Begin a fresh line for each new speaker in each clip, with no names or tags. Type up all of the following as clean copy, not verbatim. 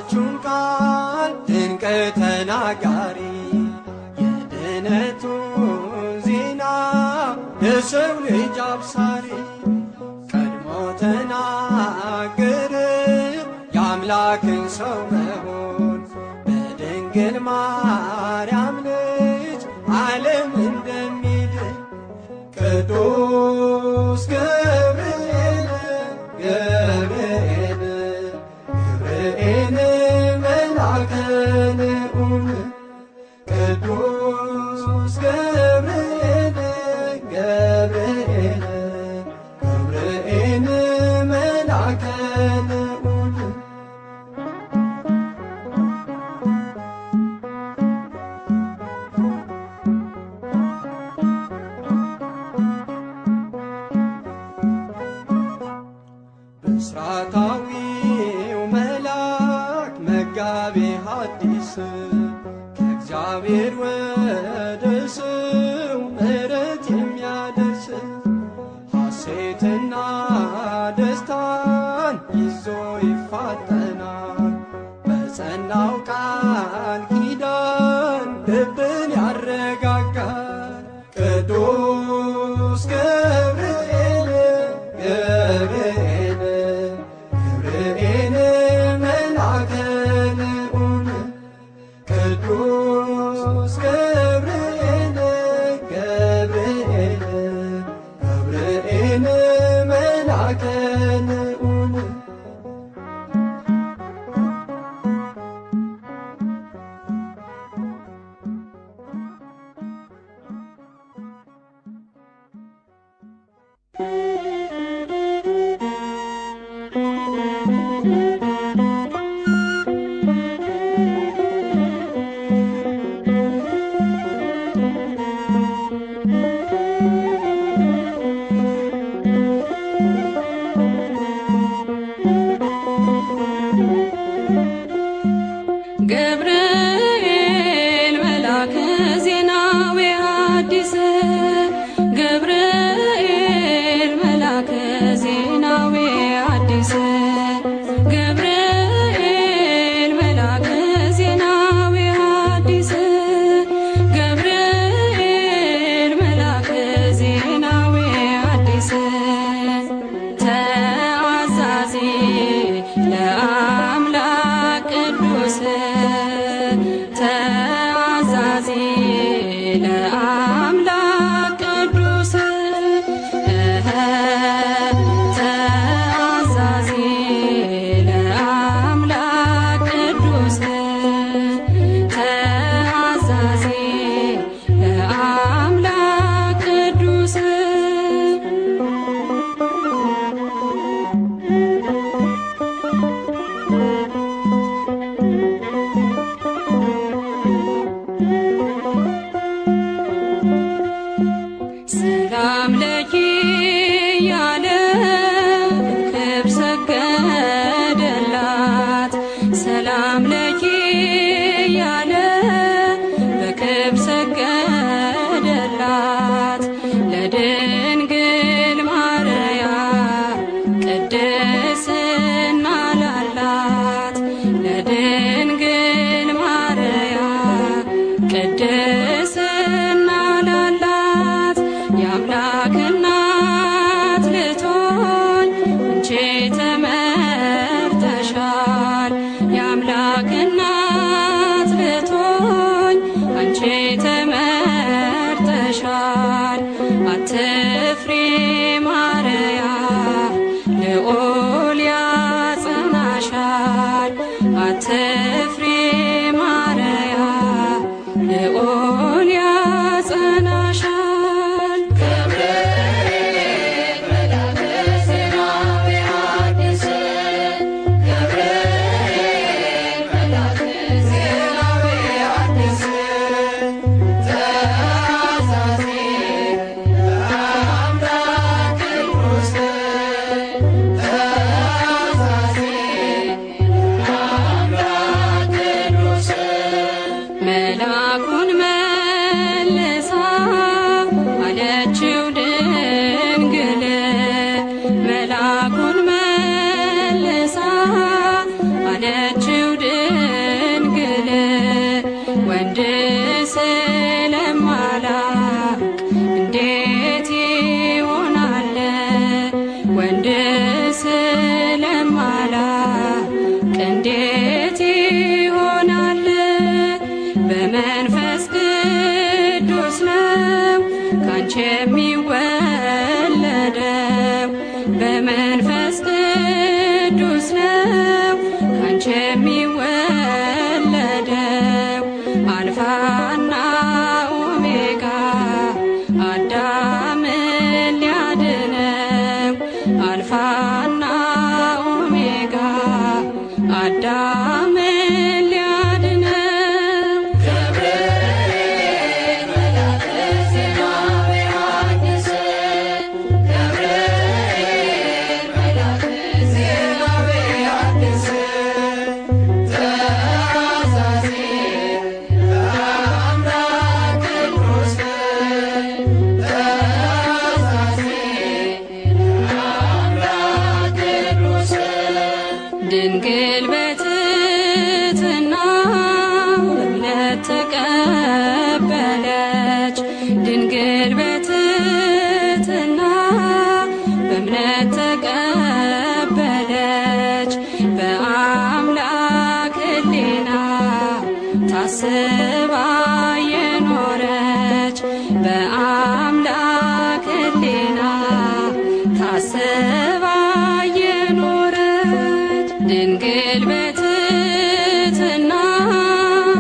የምስራቹን ቃል ድንቅ ተናጋሪ የድነቱን ዜና የሰው ልጅ አብሳሪ ቀድሞ ተናገረ የአምላክን ሰው መሆን በድንግል ማርያም ልጅ ዓለም እንደሚድን ቅዱስ ገብርኤል ገብርኤል ገብርኤል መልአከ ልዑል ቅዱስ ገብርኤል ገብርኤል ገብርኤል መልአከ ልዑል ብስራታዊው መልአክ መጋቤ ሐዲስ ከእግዚአብሔር ወደ ሰው ምሕረት የሚያደርስ ሐሴትና ደስታን ይዞ ይፋጠናል በጸናው ቃል ኪዳን ልብን ያረጋጋል ቅዱስ ገብርኤል ገብርኤል ገብርኤል መልአከ ልዑል ቅዱስ ገብርኤል ገብርኤል ገብርኤል መልአከ ልዑል
ገብርኤል መልአከ ዜናዊ ሐዲስ ገብርኤል መልአከ ዜናዊ ሐዲስ ገብርኤል መልአከ ዜናዊ ሐዲስ ገብርኤል መልአከ ዜናዊ ሐዲስ ተአዛዚ ለአምላክ ቅዱስ ተአዛዚ ለአምላክ ቅዱስ ተአዛዚ ለአምላክ ቅዱስ ተአዛዚ ለአምላክ ቅዱስ ሰላም ለኪ ያለ ክብር ሰገደላት ሰላም ለኪ ያለ በክብር ሰገደላት ለድንግል ማርያም ቅድስና ላላት ለድንግል ማርያም ቅድስና ላላት የአምላክ እናት ልትሆኝ አንቺ ተመርተሻል የአምላክ እናት ልትሆኝ አንቺ ተመርተሻል አትፍሪ ማርያም ልዑል ያጸናሻል አትፍሪ ማርያም ልዑል ያጸናሻል ገብርኤል መልአከ ዜናዊ ሐዲስ ገብርኤል መልአከ ዜናዊ ሐዲስ ተአዛዚ ለአምላክ ቅዱስ ተአዛዚ ለአምላክ ቅዱስ መልአኩን
ወለደው አልፋና ኦሜጋ አዳምን ሊያድነው አልፋና ኦሜጋ አዳምን ሊያድነው
ገብርኤል መልአከ ዜና በዮሐንስ ገብርኤል መልአከ ዜና በዮሐንስ ተአዛዜ ለአምላክ ቅዱስ ተአዛዜ ለአምላክ ቅዱስ
ድንግል በትሕትና በእምነት ተቀበለች ድንግል በትሕትና በእምነት ተቀበለች በአምላክ ሕሊና ታስባ የኖረች በአምላክ ሕሊና ታስባ የኖረች ድንግል በትሕትና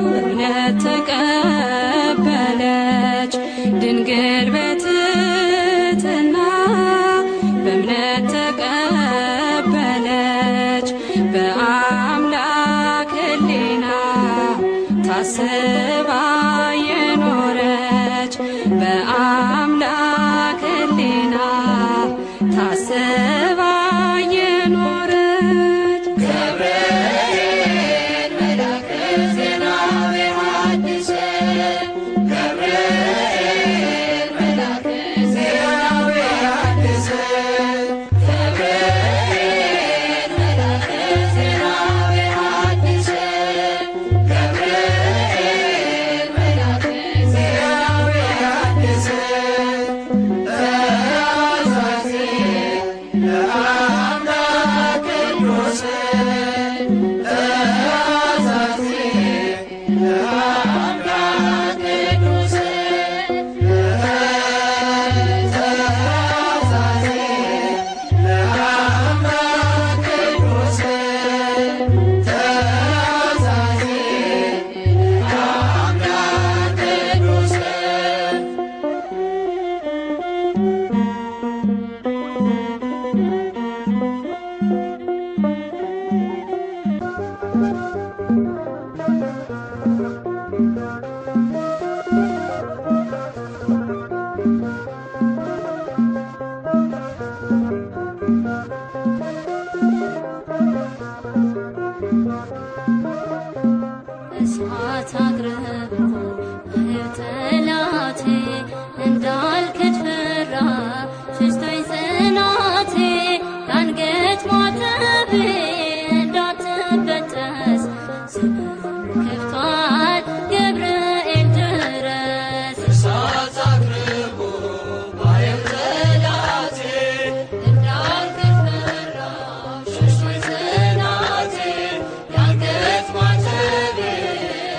በእምነት ተቀበለች ድንግል በትሕትና በእምነት ተቀበለች በአምላክ ሕሊና ታስባ የኖረች በአምላክ ሕሊና ታስባ የኖረች
ገብርኤል መልአከ ዜና በዮሐንስ ገብርኤል መልአከ ዜና በዮሐንስ ገብርኤል መልአከ ዜና በዮሐንስ ገብርኤል መልአከ ዜና በዮሐንስ ተአዛዜ ለአምላክ ቅዱስ ተአዛዜ ለአምላክ ቅዱስ ተአዛዜ ለአምላክ ቅዱስ ተአዛዜ ለአምላክ ቅዱስ እሳት አቅርቦ ጠላቴ እንዳልክድ ፈራ ሸሽቶኝ ጽናቴ የአንገት ማተቤ እንዳትበጠስ ከፍቷል ገብርኤል ድረስ እሳት አቅርቦ ባየው ጠላቴ እንዳልክድ ፈራ ሸሽቶኝ ጽናቴ የአንገት ማተቤ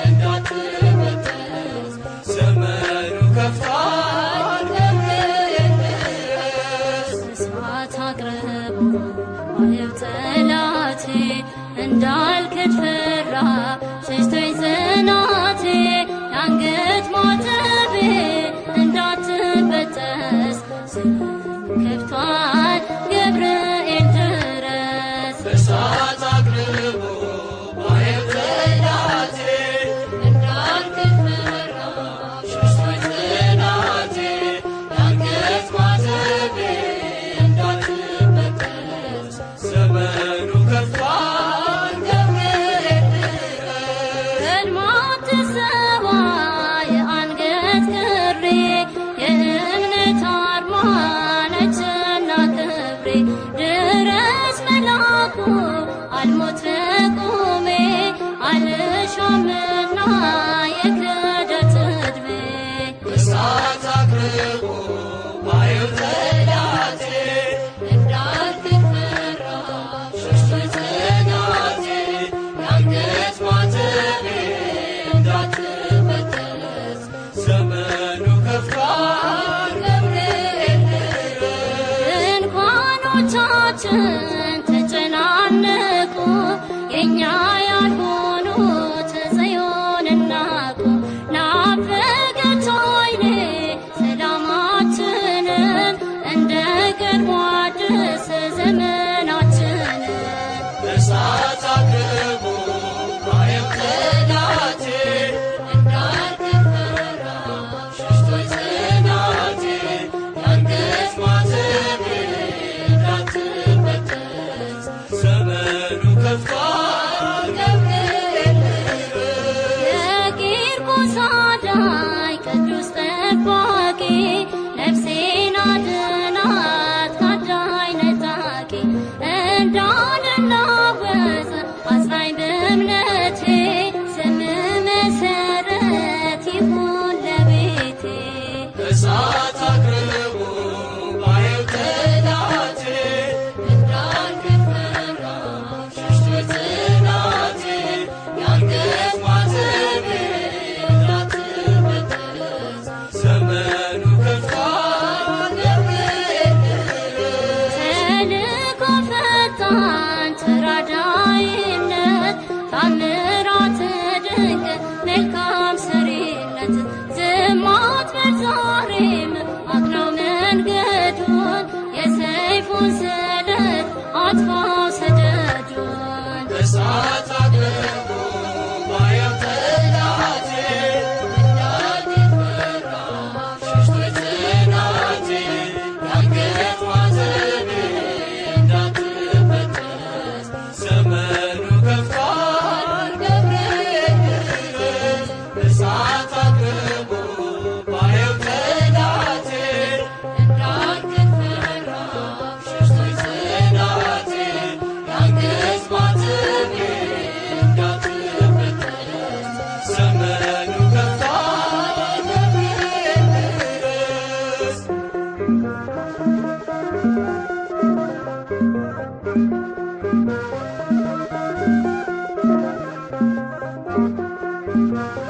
እንዳትበጠስ ዘመኑ ከፍቷል ገብርኤል ድረስ እሳት አቅርቦ ባየው ጠላቴ እንዳልክድ ፈራ ሸሽቶኝ ጽናቴ የአንገት ማተቤ እንዳትበጠስ ዘመኑ ከፍቷል ገብርኤል ድረስ እሳት አቅርቦ ባየው ጠላቴ እንዳልክድ ፈራ ሸሽቶኝ ጽናቴ የአንገት ማተቤ እንዳትበጠስ ዘመኑ ከፍቷል ገብርኤል ድረስ ቀድሞት ትሰዋ የአንገት ክሬ የእምነት አርማ ነችና ክብሬ ድረስ መላኩ አልሞት በቁሜ አልሻምና የክህደት ዕድሜ እሳት አቅርቦ ባየው ጠላቴ እንዳልክድ ፈራ ሸሽቶኝ ጽናቴ የአንገት ማተቤ እንዳትበጠስ ዘመኑ ከፍቷል ገብርኤል ድረስ ድንኳኖቻችን ተጨናነቁ የእኛ ያልሆኑ ተጋዳይ ቅዱስ ጠባቂ ነፍሴን አድናት ካዳኝ ነጣቂ እንዳልናወጽ አጽናኝ በእምነቴ ስም መሰረት ይሁን ለቤቴ
እሳት አቅርቡ ባየው ጠላቴ
እንዳልፈራ ሸሽቶ ጽናቴ የአንገት ማተቤ እንዳትበጠስ
ዘመኑ ከፍቷል ገብርኤል
ተልእኮ ፈጣን ተራዳኢነት ታምራት ድንቅ መልካም ሰሪነት ዝም አትበል ዛሬም አቅናው መንገዱን የሰይፉን ስለት አጥፋው ሰደዱን
እሳት አቅርቡ ባየው ጠላቴ እንዳልፈራ ሸሽቶ ጽናቴ የአንገት ማተቤ እንዳትበጠስ ዘመኑ ከፍቷል ገብርኤል እሳት አቅርቡ ባየው ጠላቴ
እንዳትፈራ
ሸሽቶ ጽናቴ የአንገት ማተቤ እንዳትበጠስ ዘመኑ ከፍቷል ገብርኤል
጗